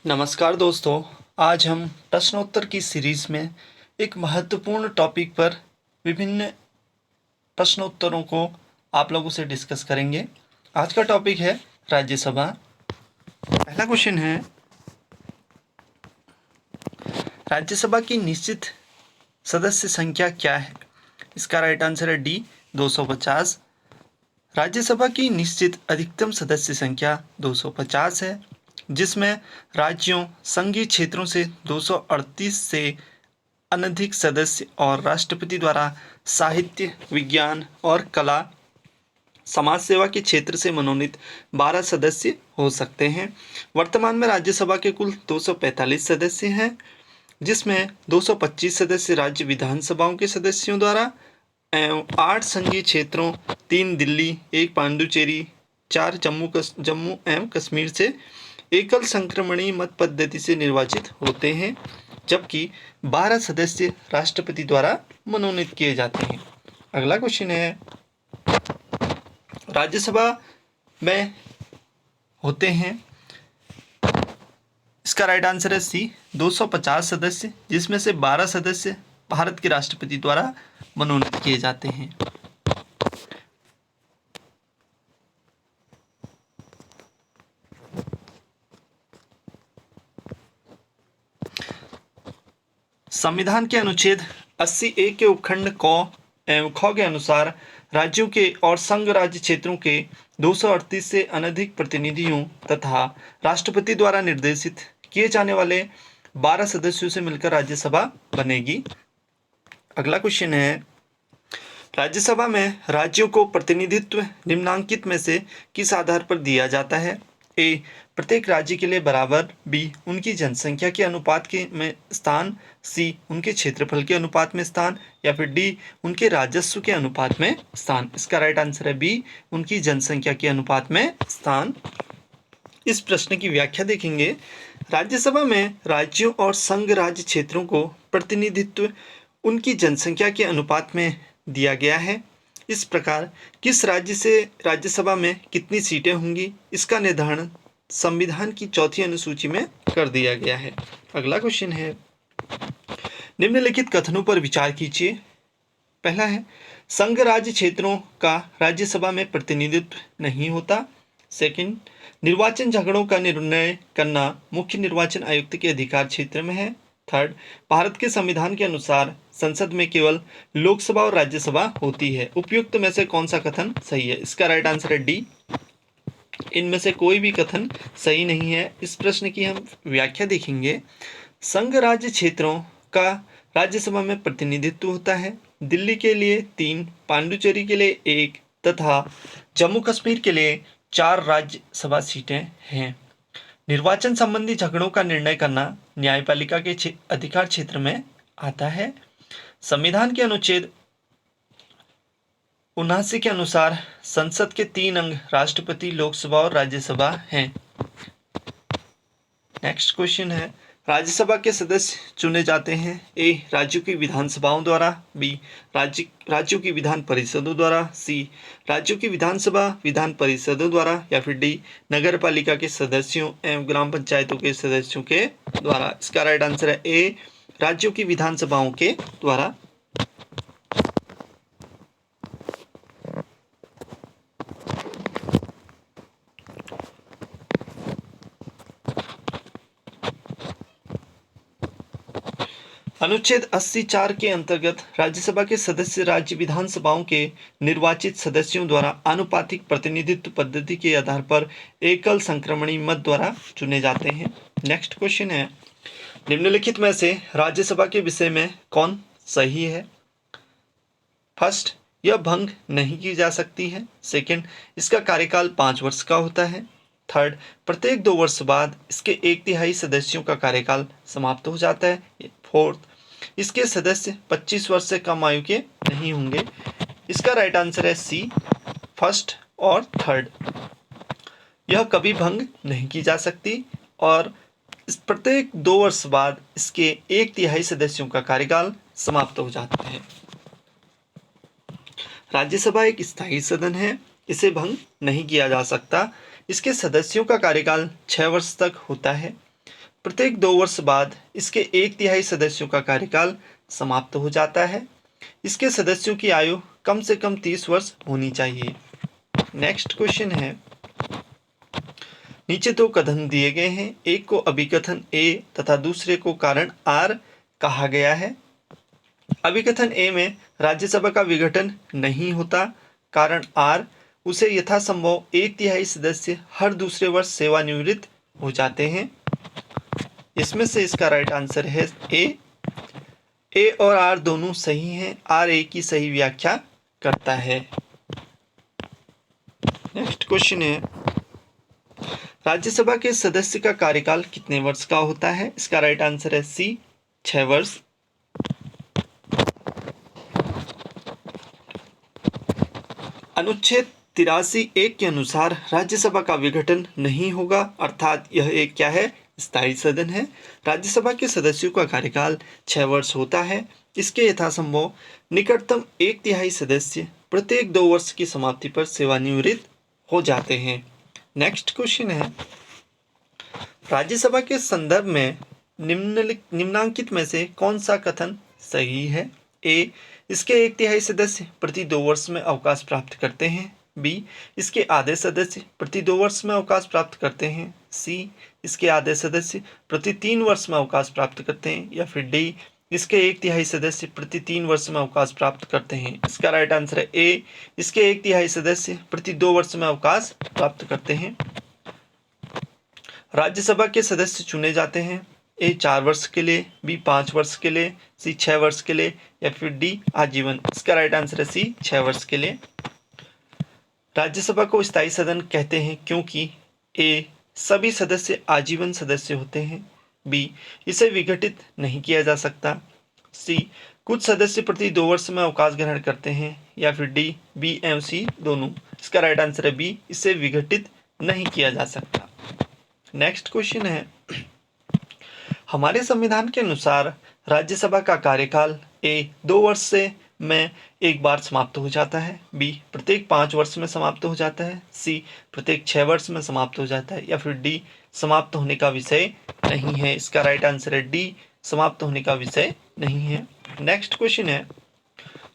नमस्कार दोस्तों। आज हम प्रश्नोत्तर की सीरीज में एक महत्वपूर्ण टॉपिक पर विभिन्न प्रश्नोत्तरों को आप लोगों से डिस्कस करेंगे। आज का टॉपिक है राज्यसभा। पहला क्वेश्चन है, राज्यसभा की निश्चित सदस्य संख्या क्या है? इसका राइट आंसर है डी 250। राज्यसभा की निश्चित अधिकतम सदस्य संख्या 250 है, जिसमें राज्यों, संघीय क्षेत्रों से 238 से अनधिक सदस्य और राष्ट्रपति द्वारा साहित्य, विज्ञान और कला, समाज सेवा के क्षेत्र से मनोनीत 12 सदस्य हो सकते हैं। वर्तमान में राज्यसभा के कुल 245 सदस्य हैं, जिसमें 225 सदस्य राज्य विधानसभाओं के सदस्यों द्वारा एवं 8 संघीय क्षेत्रों, 3 दिल्ली, 1 पांडुचेरी, 4 जम्मू एवं कश्मीर से एकल संक्रमणीय मत पद्धति से निर्वाचित होते हैं, जबकि 12 सदस्य राष्ट्रपति द्वारा मनोनीत किए जाते हैं। अगला क्वेश्चन है, राज्यसभा में होते हैं, इसका राइट आंसर है सी 250 सदस्य, जिसमें से 12 सदस्य भारत के राष्ट्रपति द्वारा मनोनीत किए जाते हैं। संविधान के अनुच्छेद 80A के उपखंड क एवं ख के अनुसार राज्यों के और संघ राज्य क्षेत्रों के 238 से अनधिक प्रतिनिधियों तथा राष्ट्रपति द्वारा निर्देशित किए जाने वाले 12 सदस्यों से मिलकर राज्यसभा बनेगी। अगला क्वेश्चन है, राज्यसभा में राज्यों को प्रतिनिधित्व निम्नांकित में से किस आधार पर दिया जाता है? ए, प्रत्येक राज्य के लिए बराबर। बी, उनकी जनसंख्या के अनुपात के में स्थान। सी, उनके क्षेत्रफल के अनुपात में स्थान। या फिर डी, उनके राजस्व के अनुपात में स्थान। इसका राइट आंसर है बी, उनकी जनसंख्या के अनुपात में स्थान। इस प्रश्न की व्याख्या देखेंगे। राज्यसभा में राज्यों और संघ राज्य क्षेत्रों को प्रतिनिधित्व उनकी जनसंख्या के अनुपात में दिया गया है। इस प्रकार किस राज्य से राज्यसभा में कितनी सीटें होंगी, इसका निर्धारण संविधान की चौथी अनुसूची में कर दिया गया है। अगला क्वेश्चन है, निम्नलिखित कथनों पर विचार कीजिए। पहला है, संघ राज्य क्षेत्रों का राज्यसभा में प्रतिनिधित्व नहीं होता। सेकंड, निर्वाचन झगड़ों का निर्णय करना मुख्य निर्वाचन आयुक्त के अधिकार क्षेत्र में है। थर्ड, भारत के संविधान के अनुसार संसद में केवल लोकसभा और राज्यसभा होती है। उपयुक्त में से कौन सा कथन सही है? इसका राइट आंसर है डी, इनमें से कोई भी कथन सही नहीं है। इस प्रश्न की हम व्याख्या देखेंगे। संघ राज्य क्षेत्रों का राज्यसभा में प्रतिनिधित्व होता है। दिल्ली के लिए 3, पांडुचेरी के लिए 1 तथा जम्मू कश्मीर के लिए 4 राज्यसभा सीटें हैं। निर्वाचन संबंधी झगड़ों का निर्णय करना न्यायपालिका के अधिकार क्षेत्र में आता है। संविधान के अनुच्छेद 79 के अनुसार संसद के 3 अंग राष्ट्रपति, लोकसभा और राज्यसभा हैं। नेक्स्ट क्वेश्चन है, राज्यसभा के सदस्य चुने जाते हैं। ए, राज्यों की विधानसभाओं द्वारा। बी, राज्यों की विधान परिषदों द्वारा। सी, राज्यों की विधानसभा विधान परिषदों द्वारा। या फिर डी, नगर पालिका के सदस्यों एवं ग्राम पंचायतों के सदस्यों के द्वारा। इसका राइट आंसर है ए, राज्यों की विधानसभाओं के द्वारा। अनुच्छेद 80(4) के अंतर्गत राज्यसभा के सदस्य राज्य विधानसभाओं के निर्वाचित सदस्यों द्वारा आनुपातिक प्रतिनिधित्व पद्धति के आधार पर एकल संक्रमणी मत द्वारा चुने जाते हैं। नेक्स्ट क्वेश्चन है, निम्नलिखित में से राज्यसभा के विषय में कौन सही है? फर्स्ट, यह भंग नहीं की जा सकती है। सेकंड, इसका कार्यकाल 5 वर्ष का होता है। थर्ड, प्रत्येक 2 वर्ष बाद इसके 1/3 सदस्यों का कार्यकाल समाप्त हो जाता है। फोर्थ, इसके सदस्य 25 वर्ष से कम आयु के नहीं होंगे। इसका राइट आंसर है सी, फर्स्ट और थर्ड। यह कभी भंग नहीं की जा सकती और इस प्रत्येक 2 वर्ष बाद इसके 1/3 सदस्यों का कार्यकाल समाप्त हो जाता है। राज्यसभा एक स्थायी सदन है, इसे भंग नहीं किया जा सकता। इसके सदस्यों का कार्यकाल 6 वर्ष तक होता है। प्रत्येक 2 वर्ष बाद इसके 1/3 सदस्यों का कार्यकाल समाप्त हो जाता है। इसके सदस्यों की आयु कम से कम 30 वर्ष होनी चाहिए। नेक्स्ट क्वेश्चन है, नीचे 2 कथन दिए गए हैं, एक को अभिकथन ए तथा दूसरे को कारण आर कहा गया है। अभिकथन ए में राज्यसभा का विघटन नहीं होता, कारण आर उसे यथासंभव 1/3 सदस्य हर दूसरे वर्ष सेवानिवृत्त हो जाते हैं। इसमें से इसका राइट आंसर है ए और आर दोनों सही हैं। आर ए की सही व्याख्या करता है। नेक्स्ट क्वेश्चन है, राज्यसभा के सदस्य का कार्यकाल कितने वर्ष का होता है? इसका राइट आंसर है सी, 6 वर्ष। अनुच्छेद 83(1) के अनुसार राज्यसभा का विघटन नहीं होगा, अर्थात यह एक क्या है? स्थायी सदन है। राज्यसभा के सदस्यों का कार्यकाल 6 वर्ष होता है। इसके यथासंभव निकटतम 1/3 सदस्य प्रत्येक 2 वर्ष की समाप्ति पर सेवानिवृत्त हो जाते हैं। नेक्स्ट क्वेश्चन है, राज्यसभा के संदर्भ में निम्नांकित में से कौन सा कथन सही है? ए, इसके 1/3 सदस्य प्रति 2 वर्ष में अवकाश प्राप्त करते हैं। बी, इसके आधे सदस्य प्रति 2 वर्ष में अवकाश प्राप्त करते हैं। सी, इसके आधे सदस्य प्रति 3 वर्ष में अवकाश प्राप्त करते हैं। या फिर डी, इसके 1/3 सदस्य प्रति 3 वर्ष में अवकाश प्राप्त करते हैं। इसका राइट आंसर है ए, इसके 1/3 सदस्य प्रति 2 वर्ष में अवकाश प्राप्त करते हैं। राज्यसभा के सदस्य चुने जाते हैं, ए 4 वर्ष के लिए, बी 5 वर्ष के लिए, सी 6 वर्ष के लिए, या फिर डी आजीवन। इसका राइट आंसर है सी, 6 वर्ष के लिए। राज्यसभा को स्थायी सदन कहते हैं क्योंकि ए, सभी सदस्य आजीवन सदस्य होते हैं। बी, इसे विघटित नहीं किया जा सकता। सी, कुछ सदस्य प्रति 2 वर्ष में अवकाश ग्रहण करते हैं। या फिर डी, बी एवं सी दोनों। इसका राइट आंसर है बी, इसे विघटित नहीं किया जा सकता। नेक्स्ट क्वेश्चन है, हमारे संविधान के अनुसार राज्यसभा का कार्यकाल ए 2 वर्ष से में एक बार समाप्त हो जाता है। बी, प्रत्येक 5 वर्ष में समाप्त हो जाता है। सी, प्रत्येक 6 वर्ष में समाप्त हो जाता है। या फिर डी, समाप्त होने का विषय नहीं है। इसका राइट आंसर है डी, समाप्त होने का विषय नहीं है। नेक्स्ट क्वेश्चन है,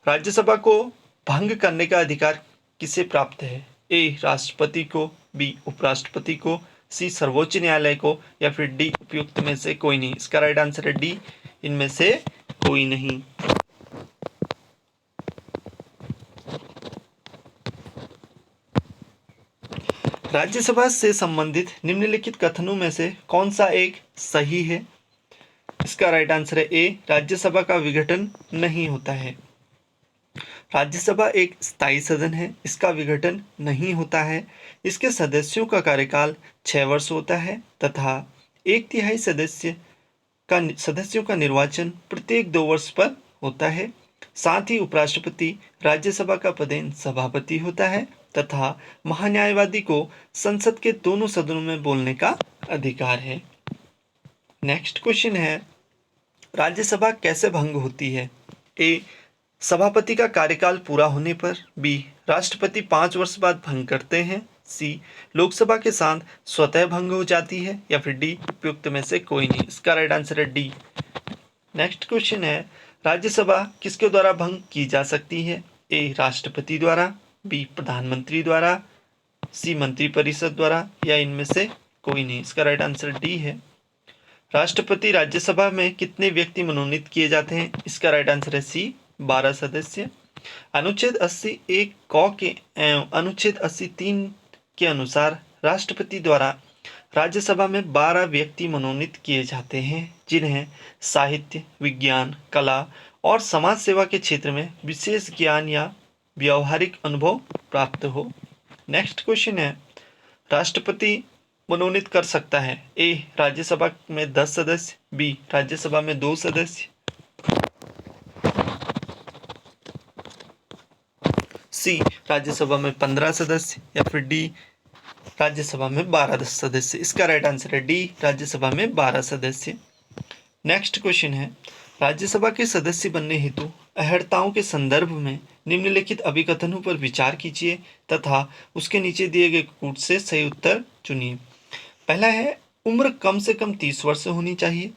राज्यसभा को भंग करने का अधिकार किसे प्राप्त है? ए, राष्ट्रपति को, बी, उपराष्ट्रपति को, सी, सर्वोच्च न्यायालय को, या फिर डी, उपयुक्त में से कोई नहीं। इसका राइट आंसर है डी, इनमें से कोई नहीं। राज्यसभा से संबंधित निम्नलिखित कथनों में से कौन सा एक सही है? इसका राइट आंसर है ए, राज्यसभा का विघटन नहीं होता है। राज्यसभा एक स्थायी सदन है, इसका विघटन नहीं होता है। इसके सदस्यों का कार्यकाल 6 वर्ष होता है तथा 1/3 सदस्यों का निर्वाचन प्रत्येक 2 वर्ष पर होता है। साथ ही उपराष्ट्रपति राज्यसभा का पदेन सभापति होता है तथा महान्यायवादी को संसद के दोनों सदनों में बोलने का अधिकार है। नेक्स्ट क्वेश्चन है, राज्यसभा कैसे भंग होती है? ए, सभापति का कार्यकाल पूरा होने पर। बी, राष्ट्रपति 5 वर्ष बाद भंग करते हैं। सी, लोकसभा के साथ स्वतः भंग हो जाती है। या फिर डी, उपयुक्त में से कोई नहीं। इसका राइट आंसर है डी। नेक्स्ट क्वेश्चन है, राज्यसभा किसके द्वारा भंग की जा सकती है? ए, राष्ट्रपति द्वारा, बी, प्रधानमंत्री द्वारा, सी, मंत्रिपरिषद द्वारा, या इनमें से कोई नहीं। इसका राइट आंसर डी है। राष्ट्रपति राज्यसभा में कितने व्यक्ति मनोनीत किए जाते हैं? इसका राइट आंसर है सी, 12 सदस्य। अनुच्छेद 80(1) क के एवं अनुच्छेद 80(3) के अनुसार राष्ट्रपति द्वारा राज्यसभा में 12 व्यक्ति मनोनीत किए जाते हैं जिन्हें साहित्य, विज्ञान, कला और समाज सेवा के क्षेत्र में विशेष ज्ञान या व्यावहारिक अनुभव प्राप्त हो। नेक्स्ट क्वेश्चन है, राष्ट्रपति मनोनीत कर सकता है? ए, राज्यसभा में 10 सदस्य, बी, राज्यसभा में 2 सदस्य, सी, राज्यसभा में 15 सदस्य, या फिर डी, राज्यसभा में 12 सदस्य। इसका राइट आंसर है डी, राज्यसभा में 12 सदस्य। नेक्स्ट क्वेश्चन है, राज्यसभा के सदस्य बनने हेतु अर्हताओं के संदर्भ में निम्नलिखित अभिकथनों पर विचार कीजिए तथा उसके नीचे दिए गए कूट से सही उत्तर चुनिए। पहला है, उम्र कम से कम 30 वर्ष होनी चाहिए।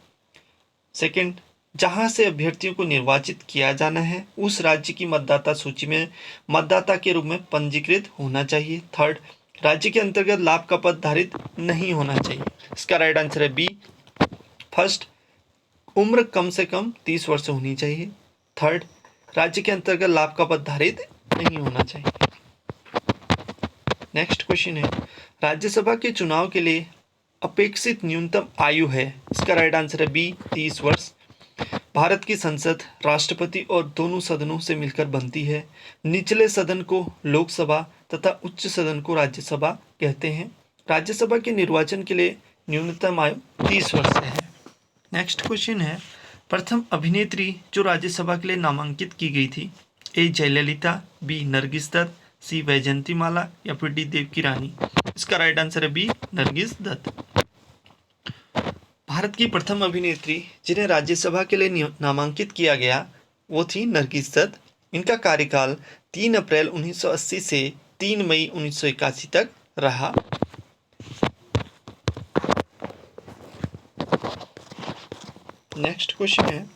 सेकंड, जहां से अभ्यर्थियों को निर्वाचित किया जाना है उस राज्य की मतदाता सूची में मतदाता के रूप में पंजीकृत होना चाहिए। थर्ड, राज्य के अंतर्गत लाभ का पद धारित नहीं होना चाहिए। इसका राइट आंसर है बी। फर्स्ट, उम्र कम से कम 30 वर्ष होनी चाहिए। थर्ड, राज्य के अंतर्गत लाभ का पद धारित नहीं होना चाहिए। नेक्स्ट क्वेश्चन है, राज्यसभा के चुनाव के लिए अपेक्षित न्यूनतम आयु है। इसका राइट आंसर है बी, 30 वर्ष। भारत की संसद राष्ट्रपति और दोनों सदनों से मिलकर बनती है। निचले सदन को लोकसभा तथा उच्च सदन को राज्यसभा कहते हैं। राज्यसभा के निर्वाचन के लिए न्यूनतम आयु 30 वर्ष है। नेक्स्ट क्वेश्चन है, प्रथम अभिनेत्री जो राज्यसभा के लिए नामांकित की गई थी। ए जयललिता, बी नरगिस दत्त, सी वैजयंती माला या फिर डी देवकी रानी। इसका राइट आंसर है बी, नरगिस दत्त। भारत की प्रथम अभिनेत्री जिन्हें राज्यसभा के लिए नामांकित किया गया वो थी नरगिस दत्त। इनका कार्यकाल 3 अप्रैल 1980 से 3 मई 1981 तक रहा। नेक्स्ट क्वेश्चन है,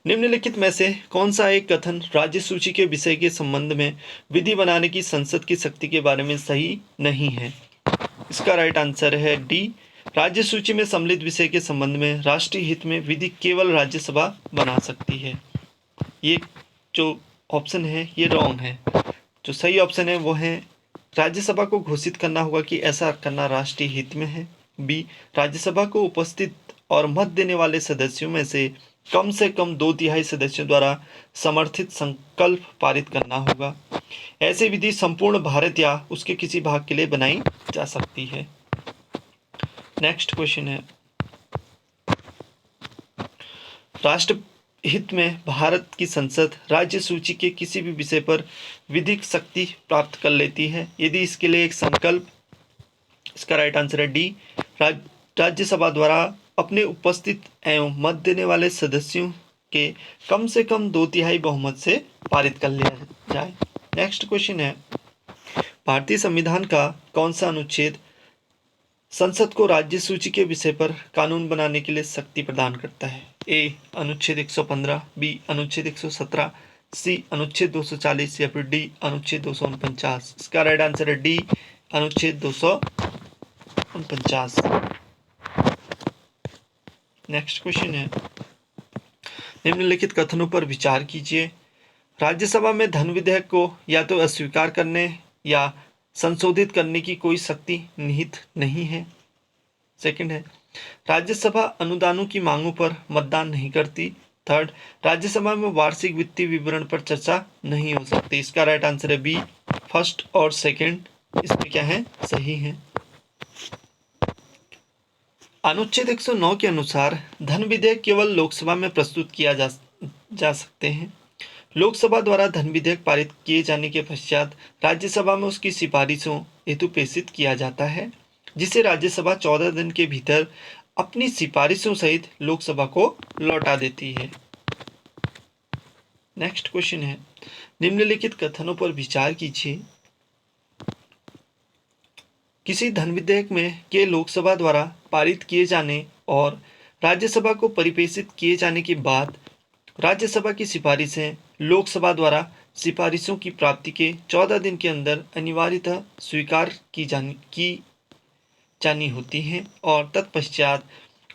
निम्नलिखित में से कौन सा एक कथन राज्य सूची के विषय के संबंध में विधि बनाने की संसद की शक्ति के बारे में सही नहीं है। इसका राइट आंसर है डी, राज्य सूची में सम्मिलित विषय के संबंध में राष्ट्रीय हित में विधि केवल राज्यसभा बना सकती है। ये जो ऑप्शन है ये रॉन्ग है। जो सही ऑप्शन है वो है राज्यसभा को घोषित करना होगा कि ऐसा करना राष्ट्रीय हित में है। बी, राज्यसभा को उपस्थित और मत देने वाले सदस्यों में से कम 2/3 सदस्यों द्वारा समर्थित संकल्प पारित करना होगा। ऐसी विधि संपूर्ण भारत या उसके किसी भाग के लिए बनाई जा सकती है। नेक्स्ट क्वेश्चन है, राष्ट्र हित में भारत की संसद राज्य सूची के किसी भी विषय पर विधिक शक्ति प्राप्त कर लेती है यदि इसके लिए एक संकल्प। इसका राइट आंसर है डी, राज्यसभा द्वारा अपने उपस्थित एवं मत देने वाले सदस्यों के कम से कम 2/3 बहुमत से पारित कर लिया जाए। नेक्स्ट क्वेश्चन है, भारतीय संविधान का कौन सा अनुच्छेद संसद को राज्य सूची के विषय पर कानून बनाने के लिए शक्ति प्रदान करता है। ए, अनुच्छेद 115, बी, अनुच्छेद 117, सी, अनुच्छेद 240 या फिर डी, अनुच्छेद 249। इसका राइट आंसर है डी, अनुच्छेद 249। नेक्स्ट क्वेश्चन है, निम्नलिखित कथनों पर विचार कीजिए। राज्यसभा में धन विधेयक को या तो अस्वीकार करने या संशोधित करने की कोई शक्ति निहित नहीं है। सेकंड है, राज्यसभा अनुदानों की मांगों पर मतदान नहीं करती। थर्ड, राज्यसभा में वार्षिक वित्तीय विवरण पर चर्चा नहीं हो सकती। इसका राइट आंसर है बी, फर्स्ट और सेकंड इसमें क्या है, सही है। अनुच्छेद 109 के अनुसार धन विधेयक केवल लोकसभा में प्रस्तुत किया जा सकते हैं। लोकसभा द्वारा धन विधेयक पारित किए जाने के पश्चात राज्यसभा में उसकी सिफारिशों हेतु प्रेषित किया जाता है, जिसे राज्यसभा 14 दिन के भीतर अपनी सिफारिशों सहित लोकसभा को लौटा देती है। नेक्स्ट क्वेश्चन है, निम्नलिखित कथनों पर विचार कीजिए। किसी धन विधेयक में के लोकसभा द्वारा पारित किए जाने और राज्यसभा को परिपेषित किए जाने के बाद राज्यसभा की सिफारिशें लोकसभा द्वारा सिफारिशों की प्राप्ति के 14 दिन के अंदर अनिवार्यतः स्वीकार की जानी होती हैं और तत्पश्चात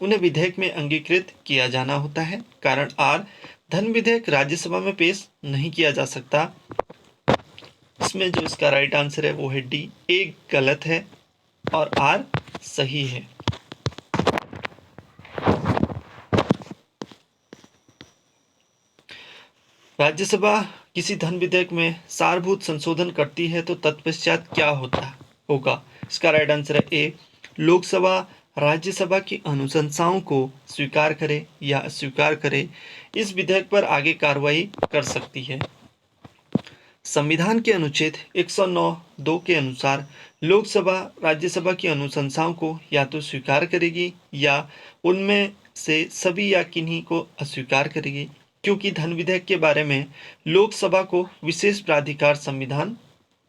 उन्हें विधेयक में अंगीकृत किया जाना होता है। कारण आर, धन विधेयक राज्यसभा में पेश नहीं किया जा सकता। इसमें जो इसका राइट आंसर है वो है डी, ए गलत है और आर सही है। राज्यसभा किसी धन विधेयक में सारभूत संशोधन करती है तो तत्पश्चात क्या होगा। इसका राइट आंसर है ए, लोकसभा राज्यसभा की अनुशंसाओं को स्वीकार करे या अस्वीकार करे, इस विधेयक पर आगे कार्रवाई कर सकती है। संविधान के अनुच्छेद 109(2) के अनुसार लोकसभा राज्यसभा की अनुशंसाओं को या तो स्वीकार करेगी या उनमें से सभी या किन्हीं को अस्वीकार करेगी, क्योंकि धन विधेयक के बारे में लोकसभा को विशेष प्राधिकार संविधान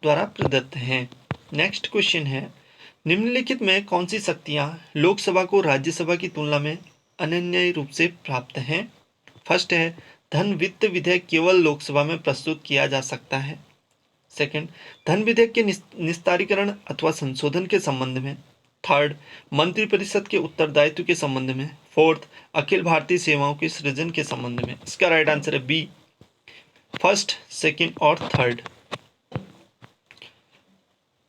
द्वारा प्रदत्त हैं। नेक्स्ट क्वेश्चन है, निम्नलिखित में कौन सी शक्तियां लोकसभा को राज्यसभा की तुलना में अनन्य रूप से प्राप्त हैं? फर्स्ट है, धन वित्त विधेयक केवल लोकसभा में प्रस्तुत किया जा सकता है। सेकंड, धन विधेयक के निस्तारीकरण अथवा संशोधन के संबंध में। थर्ड, मंत्रिपरिषद के उत्तरदायित्व के संबंध में। फोर्थ, अखिल भारतीय सेवाओं के सृजन के संबंध में। इसका राइट आंसर है बी, फर्स्ट, सेकंड और थर्ड।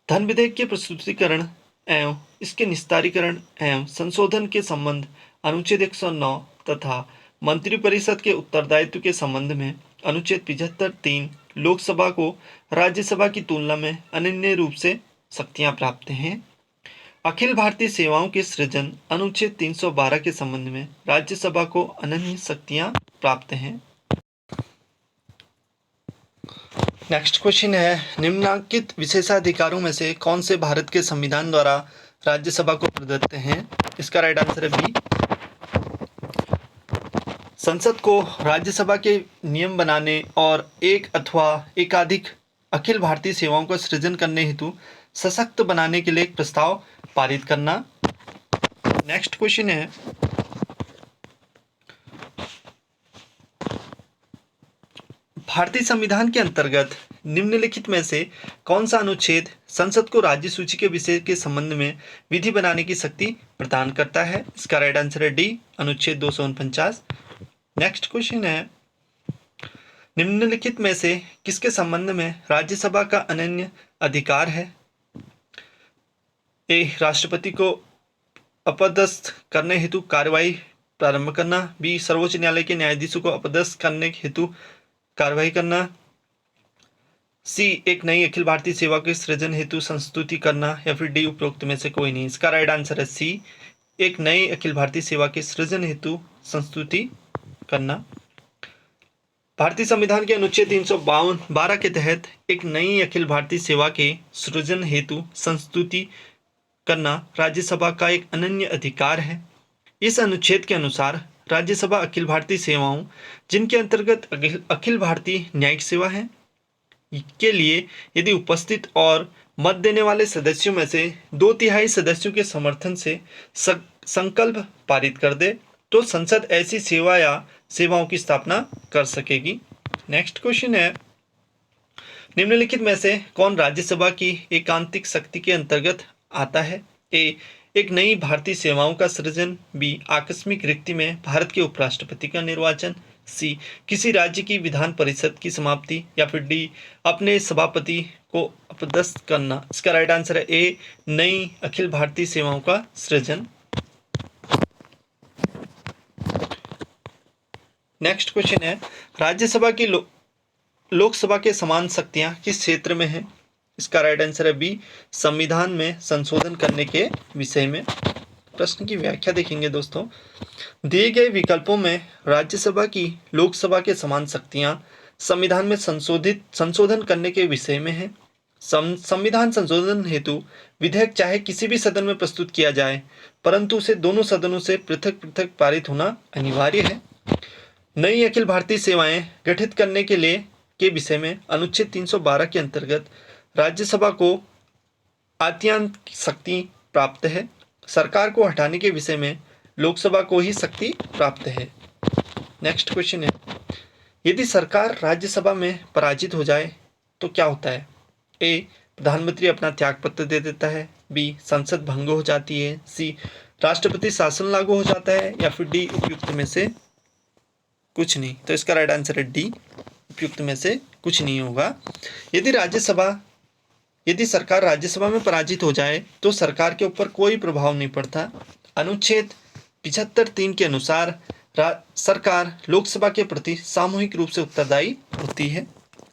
धन विधेयक के प्रस्तुतिकरण एवं इसके निस्तारीकरण एवं संशोधन के संबंध अनुच्छेद 109 तथा मंत्रिपरिषद के उत्तरदायित्व के संबंध में अनुच्छेद 75(3) लोकसभा को राज्यसभा की तुलना में अनन्य रूप से शक्तियां प्राप्त हैं। अखिल भारतीय सेवाओं के सृजन अनुच्छेद 312 के संबंध में राज्यसभा को अनन्य शक्तियां प्राप्त हैं। नेक्स्ट क्वेश्चन है, निम्नलिखित विशेषाधिकारों में से कौन से भारत के संविधान द्वारा राज्यसभा को प्रदत्त हैं? इसका राइट आंसर है बी, संसद को राज्यसभा के नियम बनाने और एक अथवा एकाधिक अखिल भारतीय सेवाओं का सृजन करने हेतु सशक्त बनाने के लिए एक प्रस्ताव पारित करना। नेक्स्ट क्वेश्चन है, भारतीय संविधान के अंतर्गत निम्नलिखित में से कौन सा अनुच्छेद संसद को राज्य सूची के विषय के संबंध में विधि बनाने की शक्ति प्रदान करता है? इसका राइट आंसर है डी, अनुच्छेद 249। नेक्स्ट क्वेश्चन है, निम्नलिखित में से किसके संबंध में राज्यसभा का अनन्य अधिकार है? ए, राष्ट्रपति को अपदस्थ करने हेतु कार्यवाही प्रारंभ करना। बी, सर्वोच्च न्यायालय के न्यायाधीशों को अपदस्थ करने हेतु कार्यवाही करना। सी, एक नई अखिल भारतीय सेवा के सृजन हेतु संस्तुति करना। या फिर डी, उपरोक्त में से कोई नहीं। इसका राइट आंसर है सी, एक नई अखिल भारतीय सेवा के सृजन हेतु संस्तुति करना। भारतीय संविधान के अनुच्छेद 352 के तहत एक नई अखिल भारतीय सेवा के सृजन हेतु संस्तुति करना राज्यसभा का एक अनन्य अधिकार है। इस अनुच्छेद के अनुसार राज्यसभा अखिल भारतीय सेवाओं जिनके अंतर्गत अखिल भारतीय न्यायिक सेवा है के लिए यदि उपस्थित और मत देने वाले सदस्यों में से 2/3 सदस्यों के समर्थन से संकल्प पारित कर दे तो संसद ऐसी सेवा या सेवाओं की स्थापना कर सकेगी। नेक्स्ट क्वेश्चन है, निम्नलिखित में से कौन राज्यसभा की एकांतिक शक्ति के अंतर्गत आता है? ए, एक नई भारतीय सेवाओं का सृजन। बी, आकस्मिक रिक्ति में भारत के उपराष्ट्रपति का निर्वाचन। सी, किसी राज्य की विधान परिषद की समाप्ति। या फिर डी, अपने सभापति को अपदस्थ करना। इसका राइट आंसर है ए, नई अखिल भारतीय सेवाओं का सृजन। नेक्स्ट क्वेश्चन है, राज्यसभा की लोकसभा के समान शक्तियां किस क्षेत्र में हैं? इसका राइट आंसर है बी, संविधान में संशोधन करने के विषय में। प्रश्न की व्याख्या देखेंगे दोस्तों। दिए गए विकल्पों में राज्यसभा की लोकसभा के समान शक्तियां संविधान में संशोधन करने के विषय में है। संविधान संशोधन हेतु विधेयक चाहे किसी भी सदन में प्रस्तुत किया जाए परंतु उसे दोनों सदनों से पृथक पृथक पारित होना अनिवार्य है। नई अखिल भारतीय सेवाएं गठित करने के लिए के विषय में अनुच्छेद 312 के अंतर्गत राज्यसभा को आत्यांत शक्ति प्राप्त है। सरकार को हटाने के विषय में लोकसभा को ही शक्ति प्राप्त है। नेक्स्ट क्वेश्चन है, यदि सरकार राज्यसभा में पराजित हो जाए तो क्या होता है? ए, प्रधानमंत्री अपना त्यागपत्र दे देता है। बी, संसद भंग हो जाती है। सी, राष्ट्रपति शासन लागू हो जाता है। या फिर डी, उपयुक्त में से कुछ नहीं। तो इसका राइट आंसर है डी, उपयुक्त में से कुछ नहीं होगा। यदि सरकार राज्यसभा में पराजित हो जाए तो सरकार के ऊपर कोई प्रभाव नहीं पड़ता। अनुच्छेद 75(3) के अनुसार सरकार लोकसभा के प्रति सामूहिक रूप से उत्तरदायी होती है।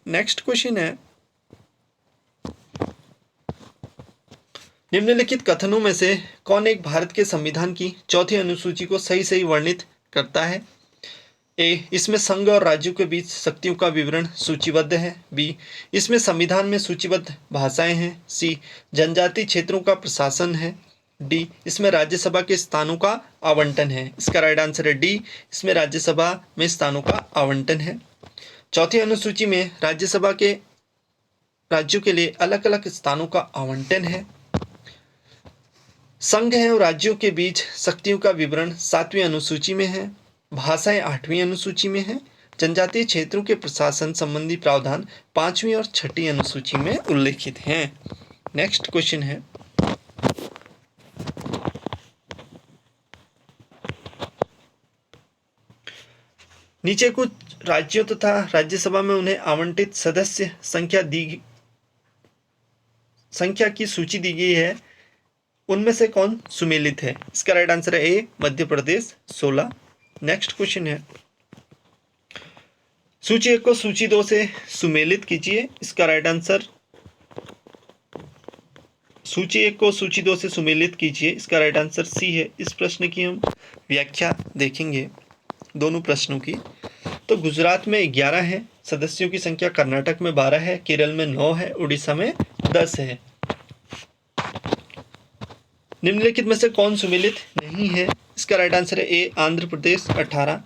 नेक्स्ट क्वेश्चन है, निम्नलिखित कथनों में से कौन एक भारत के संविधान की चौथी अनुसूची को सही वर्णित करता है? ए, इसमें संघ और राज्यों के बीच शक्तियों का विवरण सूचीबद्ध है। बी, इसमें संविधान में सूचीबद्ध भाषाएं हैं। सी, जनजातीय क्षेत्रों का प्रशासन है। डी, इसमें राज्यसभा के स्थानों का आवंटन है। इसका राइट आंसर है डी, इसमें राज्यसभा में स्थानों का आवंटन है। चौथी अनुसूची में राज्यसभा के राज्यों के लिए अलग अलग स्थानों का आवंटन है। संघ है और राज्यों के बीच शक्तियों का विवरण 7वीं अनुसूची में है। भाषाएं 8वीं अनुसूची में है। जनजातीय क्षेत्रों के प्रशासन संबंधी प्रावधान 5वीं और 6ठी अनुसूची में उल्लेखित हैं। नेक्स्ट क्वेश्चन है, नीचे कुछ राज्यों तथा राज्यसभा में उन्हें आवंटित सदस्य संख्या की सूची दी गई है। उनमें से कौन सुमेलित है? इसका राइट आंसर है ए, मध्य प्रदेश 16। नेक्स्ट क्वेश्चन है, सूची 1 को सूची 2 से सुमेलित कीजिए। इसका राइट आंसर, सूची 1 को सूची 2 से सुमेलित कीजिए। इसका राइट आंसर सी है। इस प्रश्न की हम व्याख्या देखेंगे, दोनों प्रश्नों की। तो गुजरात में 11 है सदस्यों की संख्या, कर्नाटक में 12 है, केरल में 9 है, उड़ीसा में 10 है। निम्नलिखित में से कौन सुमेलित नहीं है? इसका राइट आंसर है ए, आंध्र प्रदेश 18।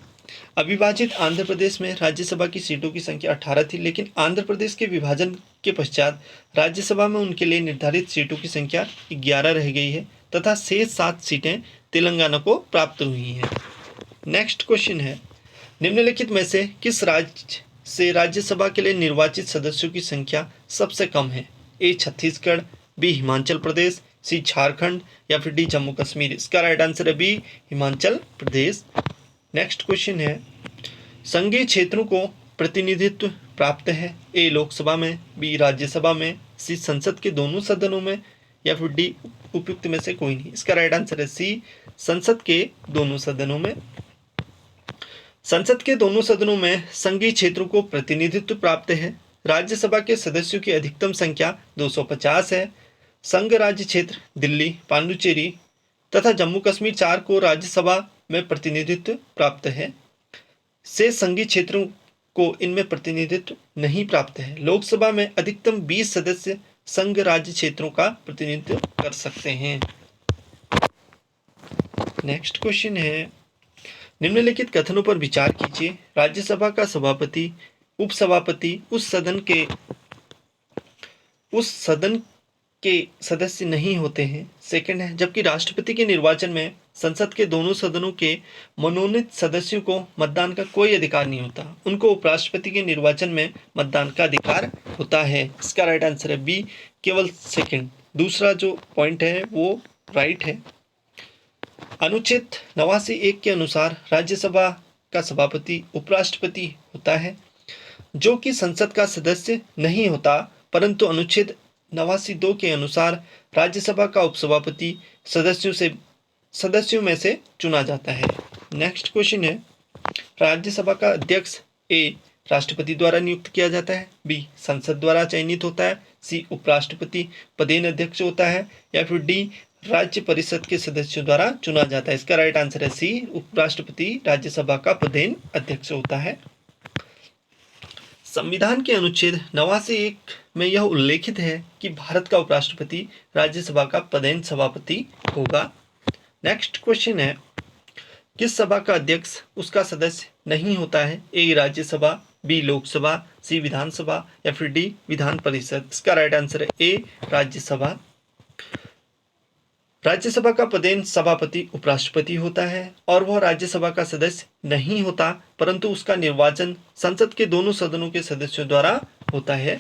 अविभाजित आंध्र प्रदेश में राज्यसभा की सीटों की संख्या 18 थी, लेकिन आंध्र प्रदेश के विभाजन के पश्चात राज्यसभा में उनके लिए निर्धारित सीटों की संख्या 11 रह गई है तथा शेष 7 सीटें तेलंगाना को प्राप्त हुई हैं। नेक्स्ट क्वेश्चन है, निम्नलिखित में से किस राज्य से राज्यसभा के लिए निर्वाचित सदस्यों की संख्या सबसे कम है? ए, छत्तीसगढ़, बी, हिमाचल प्रदेश, सी, झारखंड या फिर डी, जम्मू कश्मीर। इसका राइट आंसर है B, Himachal Pradesh. Next question है, संघीय क्षेत्रों को प्रतिनिधित्व प्राप्त है? ए, लोकसभा में, बी, राज्यसभा में, सी, संसद के दोनों सदनों में या फिर डी, उपयुक्त में से कोई नहीं। इसका राइट आंसर है सी, संसद के दोनों सदनों में। संसद के दोनों सदनों में संघीय क्षेत्रों को प्रतिनिधित्व प्राप्त है। राज्यसभा के सदस्यों की अधिकतम संख्या 250 है। संघ राज्य क्षेत्र दिल्ली, पांडुचेरी तथा जम्मू कश्मीर 4 को राज्यसभा में प्रतिनिधित्व प्राप्त है। से संघीय क्षेत्रों को इनमें प्रतिनिधित्व नहीं प्राप्त है। लोकसभा में अधिकतम 20 सदस्य संघ राज्य क्षेत्रों का प्रतिनिधित्व कर सकते हैं। नेक्स्ट क्वेश्चन है, निम्नलिखित कथनों पर विचार कीजिए। राज्यसभा का सभापति, उपसभापति उस सदन के सदस्य नहीं होते हैं। सेकंड है, जबकि राष्ट्रपति के निर्वाचन में संसद के दोनों सदनों के मनोनीत सदस्यों को मतदान का कोई अधिकार नहीं होता, उनको उपराष्ट्रपति के निर्वाचन में मतदान का अधिकार होता है। इसका राइट आंसर है बी, केवल सेकंड। दूसरा जो पॉइंट है वो राइट है। अनुच्छेद 89(1) के अनुसार राज्यसभा का सभापति उपराष्ट्रपति होता है, जो कि संसद का सदस्य नहीं होता, परंतु अनुच्छेद 89(2) के अनुसार राज्यसभा का उपसभापति सदस्यों में से चुना जाता है। नेक्स्ट क्वेश्चन है, राज्यसभा का अध्यक्ष ए, राष्ट्रपति द्वारा नियुक्त किया जाता है, बी, संसद द्वारा चयनित होता है, सी, उपराष्ट्रपति पदेन अध्यक्ष होता है या फिर डी, राज्य परिषद के सदस्यों द्वारा चुना जाता है। इसका राइट आंसर है सी, उपराष्ट्रपति राज्यसभा का पदेन अध्यक्ष होता है। संविधान के अनुच्छेद 89(1) में यह उल्लेखित है कि भारत का उपराष्ट्रपति राज्यसभा का पदेन सभापति होगा। नेक्स्ट क्वेश्चन है, किस सभा का अध्यक्ष उसका सदस्य नहीं होता है? ए, राज्यसभा, बी, लोकसभा, सी, विधानसभा या फिर डी, विधान परिषद। इसका राइट आंसर है ए, राज्यसभा। राज्यसभा का पदेन सभापति उपराष्ट्रपति होता है और वह राज्यसभा का सदस्य नहीं होता, परंतु उसका निर्वाचन संसद के दोनों सदनों के सदस्यों द्वारा होता है।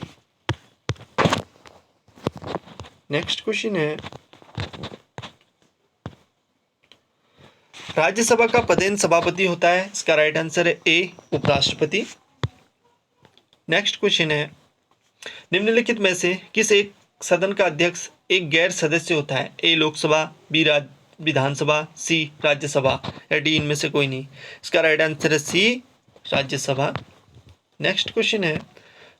नेक्स्ट क्वेश्चन है, राज्यसभा का पदेन सभापति होता है। इसका राइट आंसर है ए, उपराष्ट्रपति। नेक्स्ट क्वेश्चन है, निम्नलिखित में से किस एक सदन का अध्यक्ष एक गैर सदस्य होता है? ए, लोकसभा, बी, विधानसभा, सी, राज्यसभा या डी, इनमें से कोई नहीं। इसका राइट आंसर है सी, राज्यसभा। नेक्स्ट क्वेश्चन है,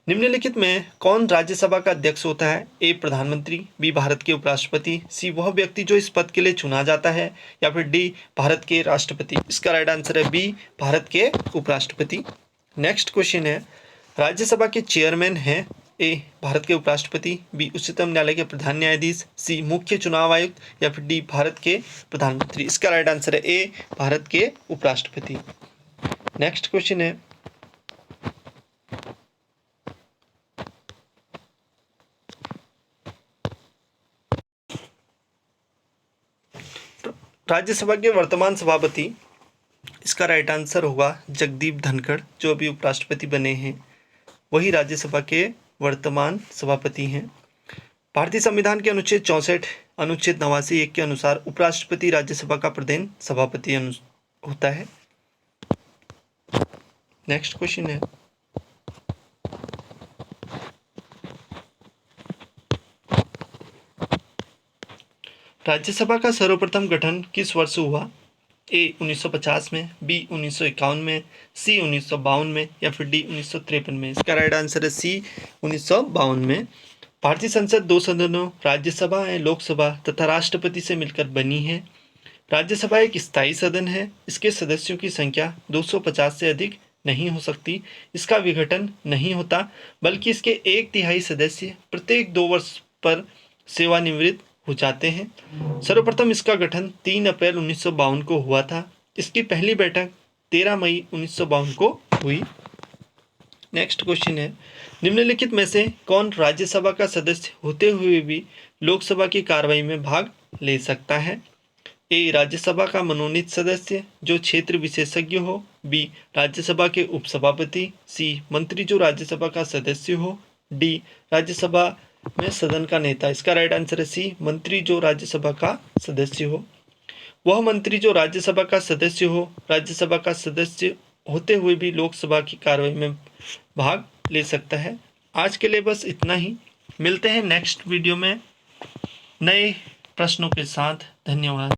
निम्नलिखित में कौन राज्यसभा का अध्यक्ष होता है? ए, प्रधानमंत्री, बी, भारत के उपराष्ट्रपति, सी, वह व्यक्ति जो इस पद के लिए चुना जाता है या फिर डी, भारत के राष्ट्रपति। इसका राइट आंसर है बी, भारत के उपराष्ट्रपति। नेक्स्ट क्वेश्चन है, राज्यसभा के चेयरमैन हैं? ए, भारत के उपराष्ट्रपति, बी, उच्चतम न्यायालय के प्रधान न्यायाधीश, सी, मुख्य चुनाव आयुक्त या फिर डी, भारत के प्रधानमंत्री। इसका राइट आंसर है ए, भारत के उपराष्ट्रपति। नेक्स्ट क्वेश्चन है, राज्यसभा के वर्तमान सभापति, इसका राइट आंसर होगा जगदीप धनखड़, जो अभी उपराष्ट्रपति बने हैं वही राज्यसभा के वर्तमान सभापति हैं। भारतीय संविधान के अनुच्छेद 64, अनुच्छेद 89(1) के अनुसार उपराष्ट्रपति राज्यसभा का प्रधान सभापति होता है। नेक्स्ट क्वेश्चन है, राज्यसभा का सर्वप्रथम गठन किस वर्ष हुआ? ए 1950 में, बी 1951 में, सी 1952 में या फिर डी 1953 में। इसका राइट आंसर है सी 1952 में। भारतीय संसद दो सदनों राज्यसभा एवं लोकसभा तथा राष्ट्रपति से मिलकर बनी है। राज्यसभा एक स्थायी सदन है। इसके सदस्यों की संख्या 250 से अधिक नहीं हो सकती। इसका विघटन नहीं होता, बल्कि इसके 1/3 सदस्य प्रत्येक 2 वर्ष पर सेवानिवृत्त हो जाते हैं। सर्वप्रथम इसका गठन 3 अप्रैल 1952 को हुआ था। इसकी पहली बैठक 13 मई 1952 को हुई। नेक्स्ट क्वेश्चन है, निम्नलिखित में से कौन राज्यसभा का सदस्य होते हुए भी लोकसभा की कार्रवाई में भाग ले सकता है? ए राज्यसभा का मनोनीत सदस्य जो क्षेत्र विशेषज्ञ हो, बी राज्यसभा के उपसभापति, सी मंत्री जो राज्यसभा का सदस्य हो, डी राज्यसभा में सदन का नेता। इसका राइट आंसर है सी मंत्री जो राज्यसभा का सदस्य हो। वह मंत्री जो राज्यसभा का सदस्य हो, राज्यसभा का सदस्य होते हुए भी लोकसभा की कार्रवाई में भाग ले सकता है। आज के लिए बस इतना ही। मिलते हैं नेक्स्ट वीडियो में नए प्रश्नों के साथ। धन्यवाद।